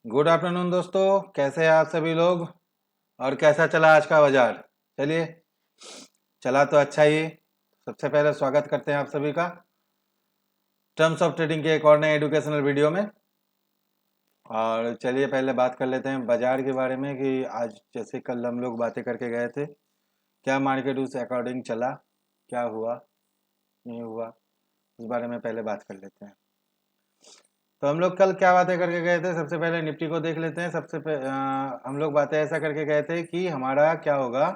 Good afternoon दोस्तों, कैसे हैं आप सभी लोग। और कैसा चला आज का बाजार। चलिए, चला तो अच्छा ही। सबसे पहले स्वागत करते हैं आप सभी का टर्म्स ऑफ ट्रेडिंग के एक और नए एजुकेशनल वीडियो में। और चलिए पहले बात कर लेते हैं बाजार के बारे में कि आज जैसे कल हम लोग बातें करके गए थे, क्या मार्केट उस अकॉर्डिंग चला, क्या हुआ नहीं हुआ, उस बारे में पहले बात कर लेते हैं। तो हम लोग कल क्या बातें करके गए थे, सबसे पहले निफ्टी को देख लेते हैं। हम लोग बातें ऐसा करके गए थे कि हमारा क्या होगा,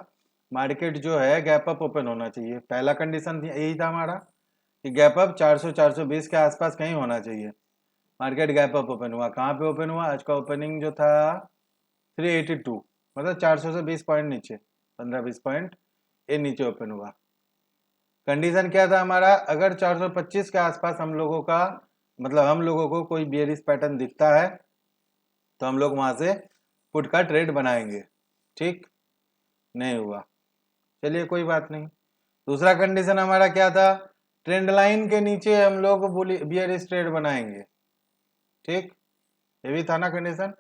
मार्केट जो है गैप अप ओपन होना चाहिए। पहला कंडीशन यही था हमारा कि गैप अप 400 420 के आसपास कहीं होना चाहिए। मार्केट गैप अप ओपन हुआ, कहाँ पे ओपन हुआ, आज का ओपनिंग जो था 382, मतलब 400 से 20 पॉइंट नीचे, 15-20 पॉइंट ये नीचे ओपन हुआ। कंडीशन क्या था हमारा, अगर 425 के आसपास हम लोगों का मतलब हम लोगों को कोई बेयरिश पैटर्न दिखता है तो हम लोग वहां से पुट का ट्रेड बनाएंगे। ठीक, नहीं हुआ, चलिए कोई बात नहीं। दूसरा कंडीशन हमारा क्या था, ट्रेंड लाइन के नीचे हम लोग बियरिश ट्रेड बनाएंगे। ठीक, ये भी था ना कंडीशन।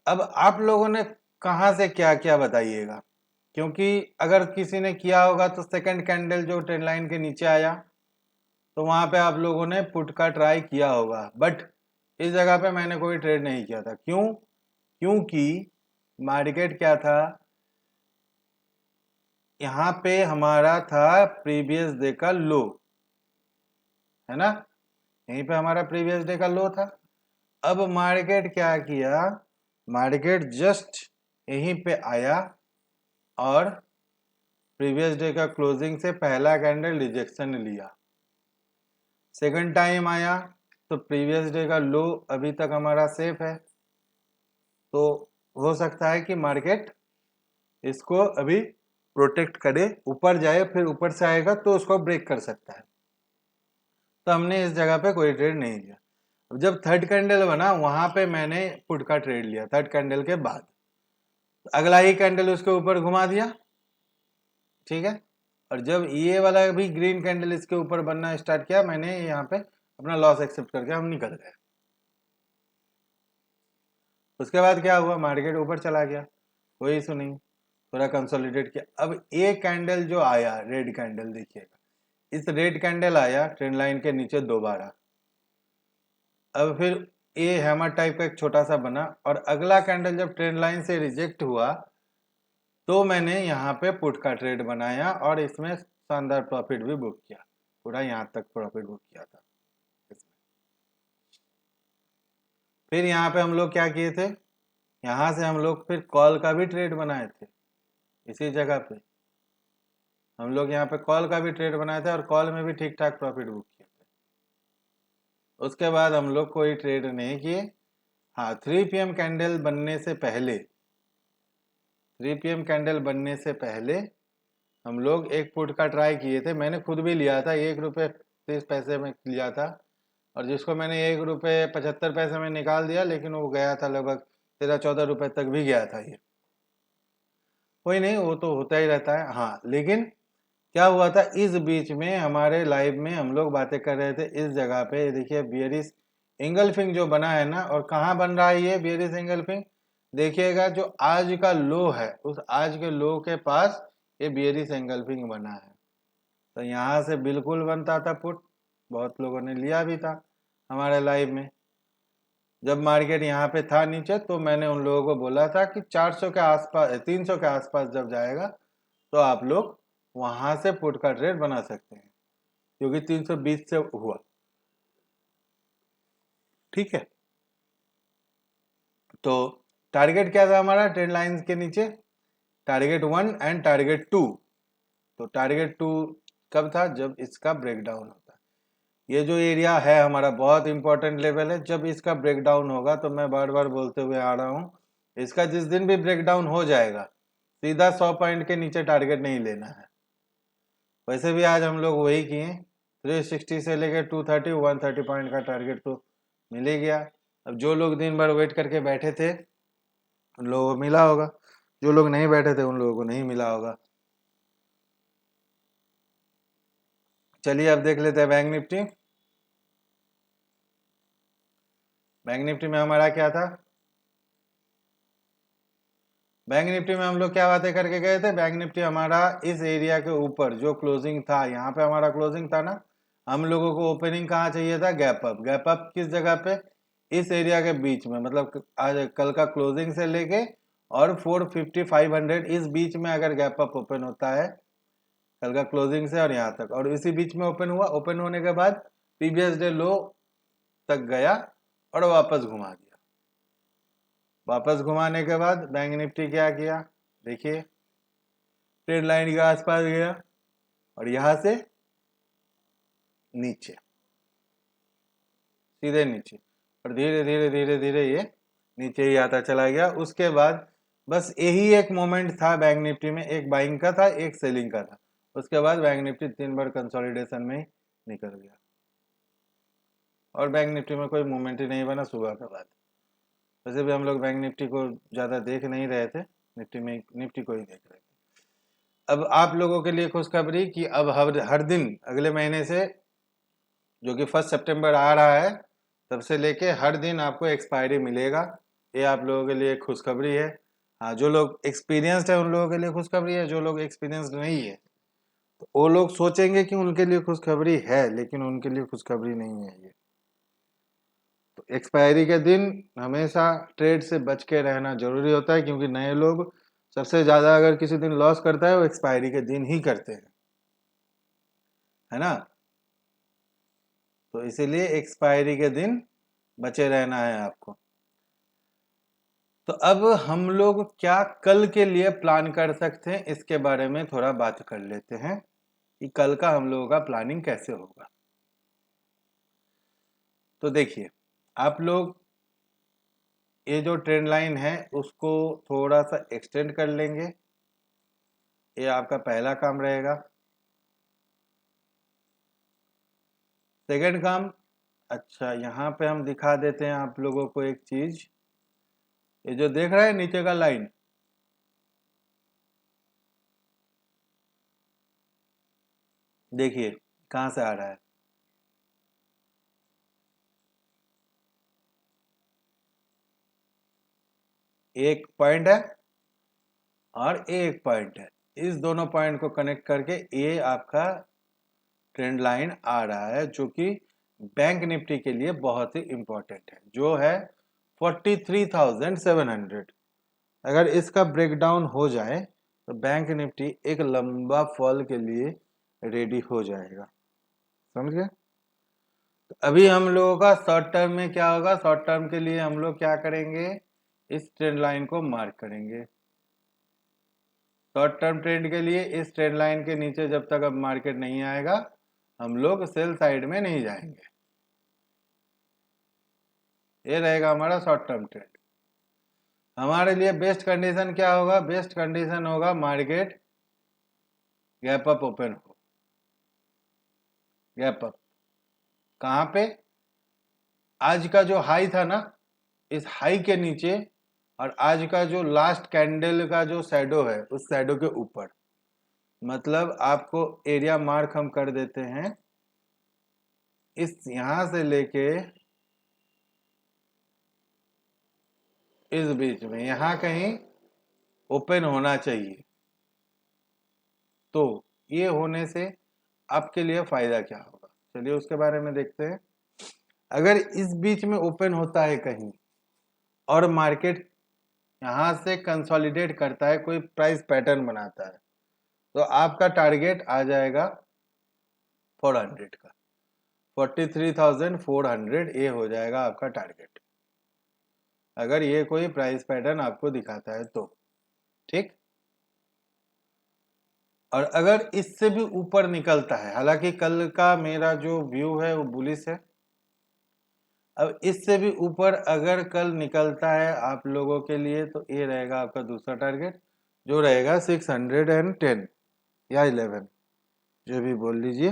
अब आप लोगों ने कहां से क्या क्या बताइएगा, क्योंकि अगर किसी ने किया होगा तो सेकंड कैंडल जो ट्रेंड लाइन के नीचे आया तो वहां पे आप लोगों ने पुट का ट्राई किया होगा, बट इस जगह पे मैंने कोई ट्रेड नहीं किया था। क्यों? क्योंकि मार्केट क्या था, यहाँ पे हमारा था प्रीवियस डे का लो, है ना, यहीं पे हमारा प्रीवियस डे का लो था। अब मार्केट क्या किया, मार्केट जस्ट यहीं पे आया और प्रीवियस डे का क्लोजिंग से पहला कैंडल रिजेक्शन लिया। सेकंड टाइम आया तो प्रीवियस डे का लो अभी तक हमारा सेफ है, तो हो सकता है कि मार्केट इसको अभी प्रोटेक्ट करे, ऊपर जाए, फिर ऊपर से आएगा तो उसको ब्रेक कर सकता है। तो हमने इस जगह पे कोई ट्रेड नहीं लिया। अब जब थर्ड कैंडल बना वहां पे मैंने पुट का ट्रेड लिया, थर्ड कैंडल के बाद अगला ही कैंडल उसके ऊपर घुमा दिया। ठीक है, और जब ये वाला भी ग्रीन कैंडल इसके ऊपर बनना स्टार्ट किया, मैंने यहाँ पे अपना लॉस एक्सेप्ट करके हम निकल गए। उसके बाद क्या हुआ, मार्केट ऊपर चला गया, कोई इशू नहीं, थोड़ा कंसोलिडेट किया। अब एक कैंडल जो आया रेड कैंडल, देखिएगा इस रेड कैंडल आया ट्रेंड लाइन के नीचे दोबारा। अब फिर ये हैमर टाइप का एक छोटा सा बना, और अगला कैंडल जब ट्रेंड लाइन से रिजेक्ट हुआ तो मैंने यहाँ पे पुट का ट्रेड बनाया और इसमें शानदार प्रॉफिट भी बुक किया, पूरा यहाँ तक प्रॉफिट बुक किया था इसमें। फिर यहाँ पे हम लोग क्या किए थे, यहाँ से हम लोग फिर कॉल का भी ट्रेड बनाए थे। इसी जगह पे हम लोग यहाँ पे कॉल का भी ट्रेड बनाए थे और कॉल में भी ठीक ठाक प्रॉफिट बुक किए थे। उसके बाद हम लोग कोई ट्रेड नहीं किए। हाँ, 3 PM कैंडल बनने से पहले, 3 PM कैंडल बनने से पहले हम लोग एक पुट का ट्राई किए थे। मैंने खुद भी लिया था, 1 रुपये 30 पैसे में लिया था, और जिसको मैंने 1 रुपये 75 पैसे में निकाल दिया, लेकिन वो गया था लगभग 13-14 रुपये तक भी गया था। ये कोई नहीं, वो तो होता ही रहता है। हाँ, लेकिन क्या हुआ था, इस बीच में हमारे लाइव में हम लोग बातें कर रहे थे, इस जगह पे देखिए बियरिश एंगल्फिंग जो बना है ना, और कहाँ बन रहा है ये बियरिश एंगल्फिंग, देखिएगा जो आज का लो है उस आज के लो के पास ये बियरिश एंगल्फिंग बना है। तो यहाँ से बिल्कुल बनता था पुट, बहुत लोगों ने लिया भी था हमारे लाइव में। जब मार्केट यहाँ पे था नीचे तो मैंने उन लोगों को बोला था कि 400 के आसपास, 300 के आसपास जब जाएगा तो आप लोग वहां से पुट का ट्रेड बना सकते हैं, क्योंकि 320 से हुआ। ठीक है, तो टारगेट क्या था हमारा ट्रेंड लाइन के नीचे, टारगेट 1 एंड टारगेट 2। तो टारगेट 2 कब था, जब इसका ब्रेकडाउन होता है। ये जो एरिया है हमारा बहुत इंपॉर्टेंट लेवल है, जब इसका ब्रेकडाउन होगा, तो मैं बार बार बोलते हुए आ रहा हूँ, इसका जिस दिन भी ब्रेकडाउन हो जाएगा सीधा 100 पॉइंट के नीचे टारगेट नहीं लेना है। वैसे भी आज हम लोग वही किए, 360 से लेकर 230 130 पॉइंट का टारगेट तो मिल ही गया। अब जो लोग दिन भर वेट करके बैठे थे उन लोगों को मिला होगा, जो लोग नहीं बैठे थे उन लोगों को नहीं मिला होगा। चलिए अब देख लेते हैं बैंक निफ्टी। बैंक निफ्टी में हमारा क्या था? बैंक निफ्टी में हम लोग क्या बातें करके गए थे? बैंक निफ्टी हमारा इस एरिया के ऊपर जो क्लोजिंग था, यहाँ पे हमारा क्लोजिंग था ना, हम लोगों को ओपनिंग कहाँ चाहिए था? Gap up. गैप अप किस जगह पे? इस एरिया के बीच में, मतलब आज कल का क्लोजिंग से लेके और 450 500 इस बीच में अगर गैप अप ओपन होता है कल का क्लोजिंग से और यहाँ तक, और इसी बीच में ओपन हुआ, ओपन होने के बाद प्रीवियस डे लो तक गया और वापस घुमा दिया। वापस घुमाने के बाद बैंक निफ्टी क्या किया? देखिए, ट्रेड लाइन के आसपास गया और यहां से नीचे, सीधे नीचे, और धीरे धीरे धीरे धीरे ये नीचे ही आता चला गया। उसके बाद बस यही एक मोमेंट था बैंक निफ्टी में, एक बाइंग का था, एक सेलिंग का था। उसके बाद बैंक निफ्टी 3 बार कंसोलिडेशन में ही निकल गया और बैंक निफ्टी में कोई मूवमेंट ही नहीं बना सुबह के बाद। वैसे भी हम लोग बैंक निफ्टी को ज़्यादा देख नहीं रहे थे, निफ्टी को ही देख रहे थे। अब आप लोगों के लिए खुशखबरी कि अब हर दिन अगले महीने से, जो कि 1 सितंबर आ रहा है, तब से लेके हर दिन आपको एक्सपायरी मिलेगा। ये आप लोगों के लिए खुशखबरी है। हाँ, जो लोग एक्सपीरियंस्ड है उन लोगों के लिए खुशखबरी है, जो लोग एक्सपीरियंस्ड नहीं है तो वो लोग सोचेंगे कि उनके लिए खुशखबरी है, लेकिन उनके लिए खुशखबरी नहीं है ये। तो एक्सपायरी के दिन हमेशा ट्रेड से बच के रहना जरूरी होता है, क्योंकि नए लोग सबसे ज़्यादा अगर किसी दिन लॉस करता है वो एक्सपायरी के दिन ही करते हैं, है ना। तो इसीलिए एक्सपायरी के दिन बचे रहना है आपको। तो अब हम लोग क्या कल के लिए प्लान कर सकते हैं, इसके बारे में थोड़ा बात कर लेते हैं कि कल का हम लोगों का प्लानिंग कैसे होगा। तो देखिए, आप लोग ये जो ट्रेंड लाइन है उसको थोड़ा सा एक्सटेंड कर लेंगे, ये आपका पहला काम रहेगा। सेकंड काम, अच्छा यहाँ पे हम दिखा देते हैं आप लोगों को एक चीज, ये जो देख रहे हैं नीचे का लाइन, देखिए कहाँ से आ रहा है। एक पॉइंट है और एक पॉइंट है, इस दोनों पॉइंट को कनेक्ट करके ये आपका ट्रेंड लाइन आ रहा है, जो कि बैंक निफ्टी के लिए बहुत ही इंपॉर्टेंट है, जो है 43,700। अगर इसका ब्रेकडाउन हो जाए तो बैंक निफ्टी एक लंबा फॉल के लिए रेडी हो जाएगा, समझ गए। तो अभी हम लोगों का शॉर्ट टर्म में क्या होगा? शॉर्ट टर्म के लिए हम लोग क्या करेंगे? इस ट्रेंड लाइन को मार्क करेंगे। शॉर्ट टर्म ट्रेंड के लिए इस ट्रेंड लाइन के नीचे जब तक अब मार्केट नहीं आएगा हम लोग सेल साइड में नहीं जाएंगे। ये रहेगा हमारा शॉर्ट टर्म ट्रेंड। हमारे लिए बेस्ट कंडीशन क्या होगा? बेस्ट कंडीशन होगा मार्केट गैप अप ओपन हो। गैप अप कहाँ पे? आज का जो हाई था ना, इस हाई के नीचे, और आज का जो लास्ट कैंडल का जो शैडो है उस शैडो के ऊपर। मतलब आपको एरिया मार्क हम कर देते हैं, इस यहां से लेके इस बीच में, यहां कहीं ओपन होना चाहिए। तो ये होने से आपके लिए फायदा क्या होगा, चलिए उसके बारे में देखते हैं। अगर इस बीच में ओपन होता है कहीं और मार्केट यहां से कंसोलिडेट करता है, कोई प्राइस पैटर्न बनाता है, तो आपका टारगेट आ जाएगा 400 का, 43,400 ये हो जाएगा आपका टारगेट, अगर ये कोई प्राइस पैटर्न आपको दिखाता है तो। ठीक। और अगर इससे भी ऊपर निकलता है, हालांकि कल का मेरा जो व्यू है वो बुलिश है, अब इससे भी ऊपर अगर कल निकलता है आप लोगों के लिए तो ये रहेगा आपका दूसरा टारगेट, जो रहेगा 610 या 11, जो भी बोल लीजिए।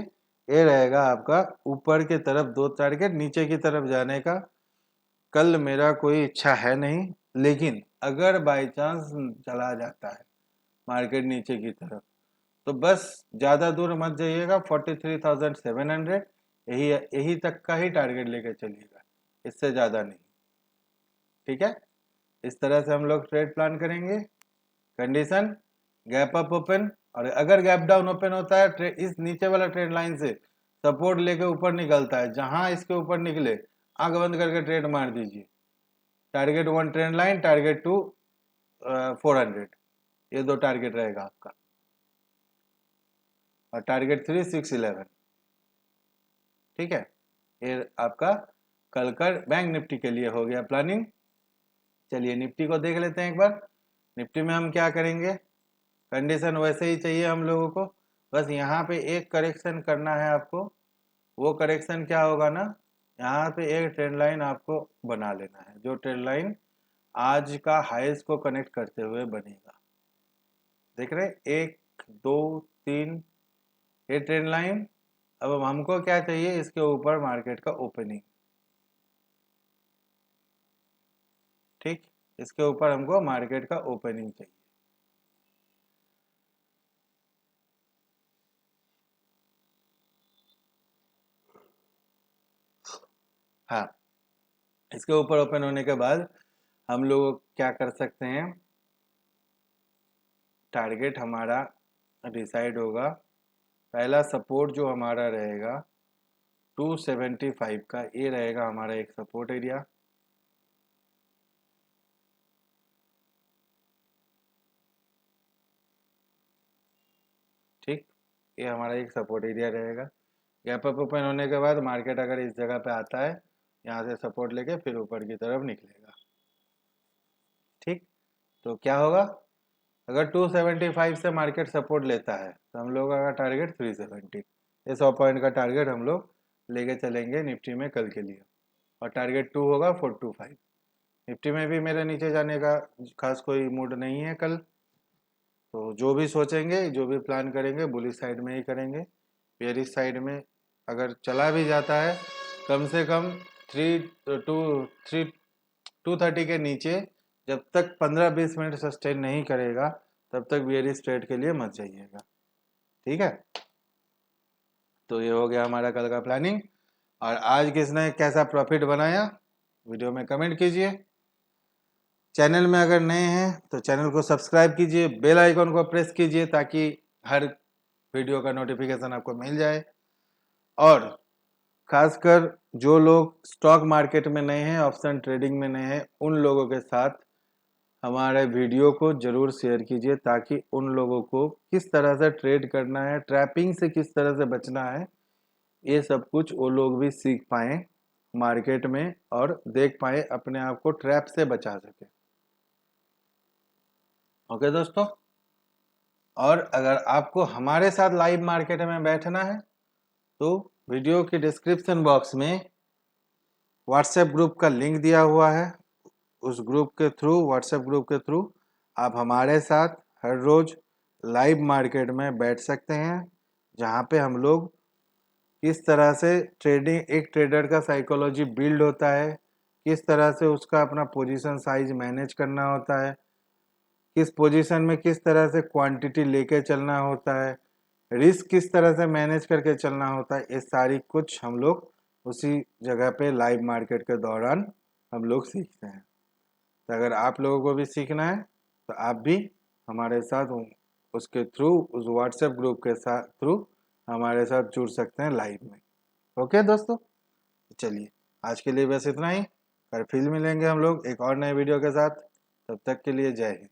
ये रहेगा आपका ऊपर की तरफ दो टारगेट, नीचे की तरफ जाने का कल मेरा कोई इच्छा है नहीं, लेकिन अगर बाय चांस चला जाता है मार्केट नीचे की तरफ तो बस ज़्यादा दूर मत जाइएगा, 43,700 यही यही तक का ही टारगेट लेके चलिएगा, इससे ज़्यादा नहीं। ठीक है, इस तरह से हम लोग ट्रेड प्लान करेंगे। कंडीशन गैप अप ओपन, और अगर गैप डाउन ओपन होता है इस नीचे वाला ट्रेड लाइन से सपोर्ट लेके ऊपर निकलता है, जहां इसके ऊपर निकले आंख बंद करके ट्रेड मार दीजिए। टारगेट 1 ट्रेंड लाइन, टारगेट 2 400, ये 2 टारगेट रहेगा आपका, और टारगेट 3 611। ठीक है, ये आपका कल का बैंक निफ्टी के लिए हो गया प्लानिंग। चलिए निफ्टी को देख लेते हैं एक बार। निफ्टी में हम क्या करेंगे, कंडीशन वैसे ही चाहिए हम लोगों को, बस यहाँ पे एक करेक्शन करना है आपको। वो करेक्शन क्या होगा ना, यहाँ पे एक ट्रेंड लाइन आपको बना लेना है, जो ट्रेंड लाइन आज का हाईएस्ट को कनेक्ट करते हुए बनेगा। देख रहे 1 2 3, ये ट्रेंड लाइन। अब हमको क्या चाहिए, इसके ऊपर मार्केट का ओपनिंग। ठीक, इसके ऊपर हमको मार्केट का ओपनिंग चाहिए। हाँ, इसके ऊपर ओपन होने के बाद हम लोग क्या कर सकते हैं, टारगेट हमारा डिसाइड होगा। पहला सपोर्ट जो हमारा रहेगा 275 का, ये रहेगा हमारा एक सपोर्ट एरिया। ठीक, ये हमारा एक सपोर्ट एरिया रहेगा। गैप अप ओपन होने के बाद मार्केट अगर इस जगह पे आता है, यहाँ से सपोर्ट लेके फिर ऊपर की तरफ निकलेगा। ठीक, तो क्या होगा, अगर 275 से मार्केट सपोर्ट लेता है तो हम लोग का टारगेट 370, ये 100 पॉइंट का टारगेट हम लोग लेके चलेंगे निफ्टी में कल के लिए। और टारगेट 2 होगा 425। निफ्टी में भी मेरे नीचे जाने का खास कोई मूड नहीं है कल, तो जो भी सोचेंगे जो भी प्लान करेंगे बुलिश साइड में ही करेंगे। बेयरिश साइड में अगर चला भी जाता है, कम से कम 230 के नीचे जब तक 15-20 मिनट सस्टेन नहीं करेगा, तब तक बेयरिश ट्रेड के लिए मत जाइएगा। ठीक है, तो ये हो गया हमारा कल का प्लानिंग। और आज किसने कैसा प्रॉफिट बनाया, वीडियो में कमेंट कीजिए। चैनल में अगर नए हैं तो चैनल को सब्सक्राइब कीजिए, बेल आइकन को प्रेस कीजिए ताकि हर वीडियो का नोटिफिकेशन आपको मिल जाए। और खासकर जो लोग स्टॉक मार्केट में नए हैं, ऑप्शन ट्रेडिंग में नए हैं, उन लोगों के साथ हमारे वीडियो को जरूर शेयर कीजिए, ताकि उन लोगों को किस तरह से ट्रेड करना है, ट्रैपिंग से किस तरह से बचना है, ये सब कुछ वो लोग भी सीख पाएँ मार्केट में, और देख पाए अपने आप को ट्रैप से बचा सके। ओके दोस्तों, और अगर आपको हमारे साथ लाइव मार्केट में बैठना है तो वीडियो के डिस्क्रिप्शन बॉक्स में व्हाट्सएप ग्रुप का लिंक दिया हुआ है। उस ग्रुप के थ्रू, व्हाट्सएप ग्रुप के थ्रू आप हमारे साथ हर रोज लाइव मार्केट में बैठ सकते हैं, जहां पे हम लोग किस तरह से ट्रेडिंग, एक ट्रेडर का साइकोलॉजी बिल्ड होता है, किस तरह से उसका अपना पोजीशन साइज मैनेज करना होता है, किस पोजीशन में किस तरह से क्वांटिटी लेके चलना होता है, रिस्क किस तरह से मैनेज करके चलना होता है, ये सारी कुछ हम लोग उसी जगह पे लाइव मार्केट के दौरान हम लोग सीखते हैं। तो अगर आप लोगों को भी सीखना है तो आप भी हमारे साथ उसके थ्रू, उस व्हाट्सएप ग्रुप के साथ थ्रू हमारे साथ जुड़ सकते हैं लाइव में। ओके दोस्तों, चलिए आज के लिए बस इतना ही, कल फिर मिलेंगे हम लोग एक और नए वीडियो के साथ। तब तक के लिए जय हिंद।